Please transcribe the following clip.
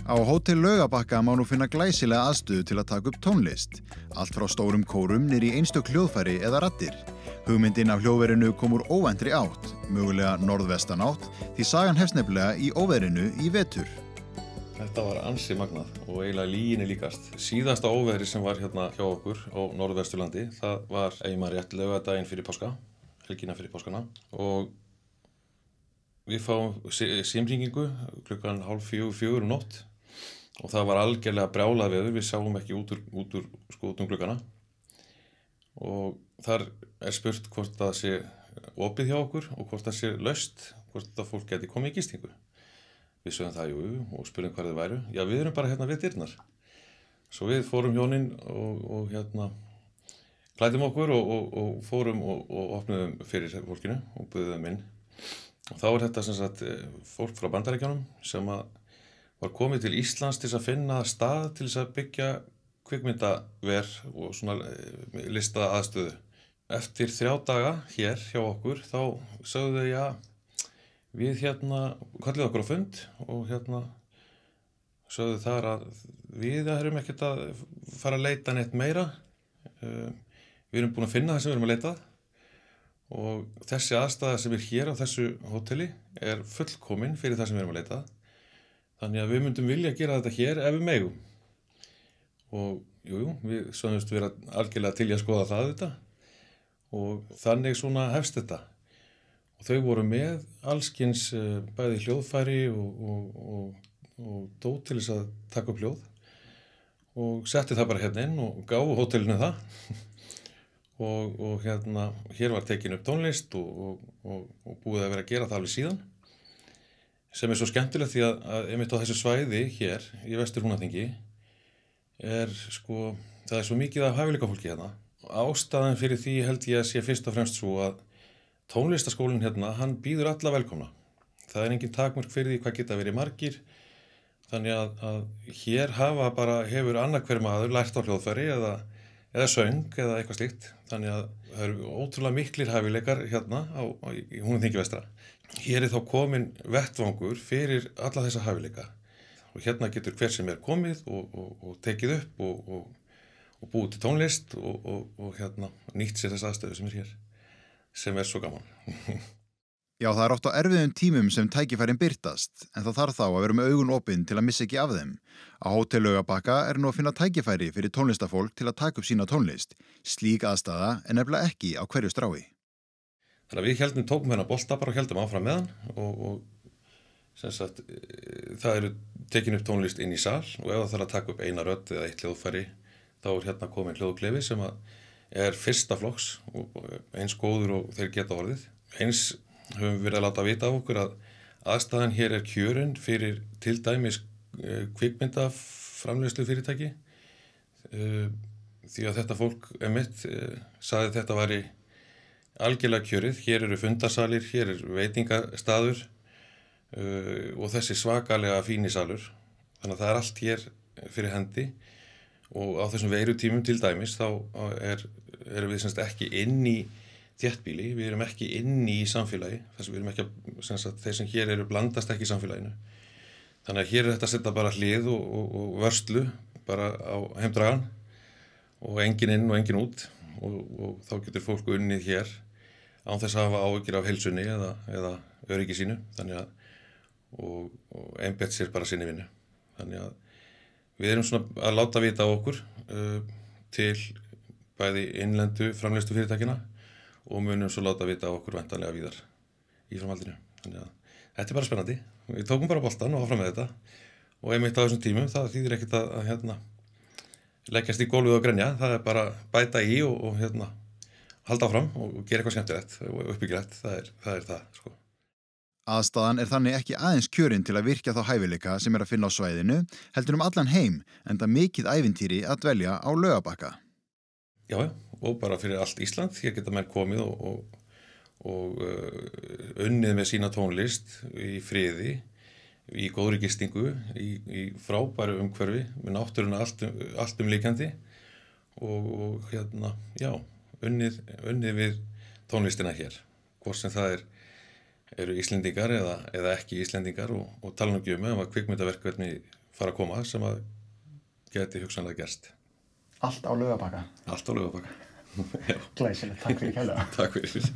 Á Hótel Laugabakka má nú finna glæsilega aðstöðu til að taka upp tónlist. Allt frá stórum kórum niður í einstök hljóðfæri eða raddir. Hugmyndin af hljóðverinu kom úr óvæntri átt, mögulega norðvestan átt, því sagan hefst nefnilega í óveðrinu í vetur. Þetta var ansi magnað og eiginlega lyginni líkast. Síðasta óveðri sem var hérna hjá okkur á Norðvesturlandi, það var eiginlega rétt laugardaginn fyrir páska, helgina fyrir páskana. Og við fáum símhringingu klukkan 3:30 nótt og það var algjörlega brjálað veður, við sáum ekki út úr gluggana. Og þar spurt hvort það sé opið hjá okkur og hvort það sé laust, hvort það fólk geti komið í gistingu. Við sögum það, jú, og spurðum hvað þau væru. Já, við erum bara hérna við dyrnar. Svo við fórum hjónin og klædum okkur og fórum og opnuðum fyrir fólkinu og buðum inn. Og þá þetta sem sagt fólk frá Bandaríkjunum sem var komið til Íslands til að finna stað til að byggja kvikmyndaver og svona lista aðstöðu. Eftir 3 daga hér hjá okkur þá sögðu þau, já, við kallið okkur á fund og sögðu þar að við erum ekkert að fara að leita neitt meira. Við erum búin að finna það sem við erum að leita og þessi aðstæða sem hér á þessu hóteli er fullkomin fyrir það sem við erum að leita. Þannig að við myndum vilja gera þetta hér ef við megum. Og jú, við sögðumst vera algjörlega til að skoða það þetta og þannig svona hefst þetta. Og þau voru með allskyns bæði hljóðfæri og dót til þess að taka upp hljóð og setti það bara hérna inn og gáfu hótelinu það. og hér var tekin upp tónlist og búið að vera að gera það alveg síðan. Sem er svo skemmtilegt því að einmitt á þessu svæði hér í Vestur-Húnaþingi það er svo mikið af hæfileikafólki hérna. Ástæðan fyrir því held ég að sé fyrst og fremst svo að tónlistaskólinn hérna, hann býður alla velkomna. Það er engin takmörk fyrir því hvað geta verið margir. Þannig að hér hefur annað hver maður lært á hljóðfæri eða söng eða eitthvað slíkt. Þannig að það eru ótrúlega miklir hæfileikar hérna í Húnaþingi vestra. Hér er þá komin vettvangur fyrir alla þessa hæfileika. Og hérna getur hver sem er komið og tekið upp og búið til tónlist og nýtt sér þessa aðstöðu sem er hér. Sem er svo gaman. Já, það er oft á erfiðum tímum sem tækifærin birtast, en það þarf þá að vera með augun opin til að missa ekki af þeim. Á Hótel Laugabakka er nú að finna tækifæri fyrir tónlistafólk til að taka upp sína tónlist. Slík aðstæða er nefnilega ekki á hverju strái. Þannig að við tókum hérna bolta bara og héldum áfram með hann og sem sagt, það eru tekin upp tónlist inn í sal og ef það þarf að taka upp eina rödd eða eitt hljóðfæri þá er hérna komin hljóðklefi sem er fyrsta flokks og eins góður og þeir geta orðið. Eins höfum við verið að láta vita á okkur að aðstæðan hér er kjörin fyrir til dæmis kvikmyndaframleiðslu fyrirtæki því að þetta fólk sagði að þetta væri algjörlega kjörið. Hér eru fundarsalir, hér er veitingastaður og þessi svakalega fíni salur. Þannig að það er allt hér fyrir hendi og á þessum veirutímum til dæmis þá erum við semst ekki inn í þéttbýli, við erum ekki inn í samfélagi, þess að við erum ekki þeir sem hér eru blandast ekki í samfélaginu. Þannig að hér er þetta að setja bara hlið og vörslu bara á heimdragan og engin inn og engin út og þá getur fólk unnið hér án þess að hafa áhyggjur af heilsunni eða öryggi sínu, þannig að og einbeitt sér bara sinni vinnu. Þannig að við erum svona að láta vita á okkur til bæði innlendu framleiðslu fyrirtækina og munum svo láta vita á okkur væntanlega víðar í framhaldinu. Þannig að þetta er bara spennandi. Við tókum bara boltan og áfram með þetta og einmitt á þessum tímum það þýðir ekkert að leggjast í gólfið og grenja. Það er bara bæta í og halda áfram og gera eitthvað skemmtilegt og uppbyggilegt. Það er það, sko. Aðstæðan er þannig ekki aðeins kjörin til að virkja þá hæfileika sem er að finna á svæðinu, heldur allan heim, enda mikið ævintýri að dvelja á Laugabakka. Já, og bara fyrir allt Ísland. Hér geta menn komið og unnið með sína tónlist í friði, í góðri gistingu, í frábæru umhverfi, með náttúruna allt líkandi og já, unnið við tónlistina hér, hvort sem það eru Íslendingar eða ekki Íslendingar og tala nú ekki ef að kvikmyndaverkefni fara að koma sem að geti hugsanlega gerst. Allt á Laugarbakka? Allt á Laugarbakka. Glæsilegt, takk fyrir kærlega. Takk fyrir.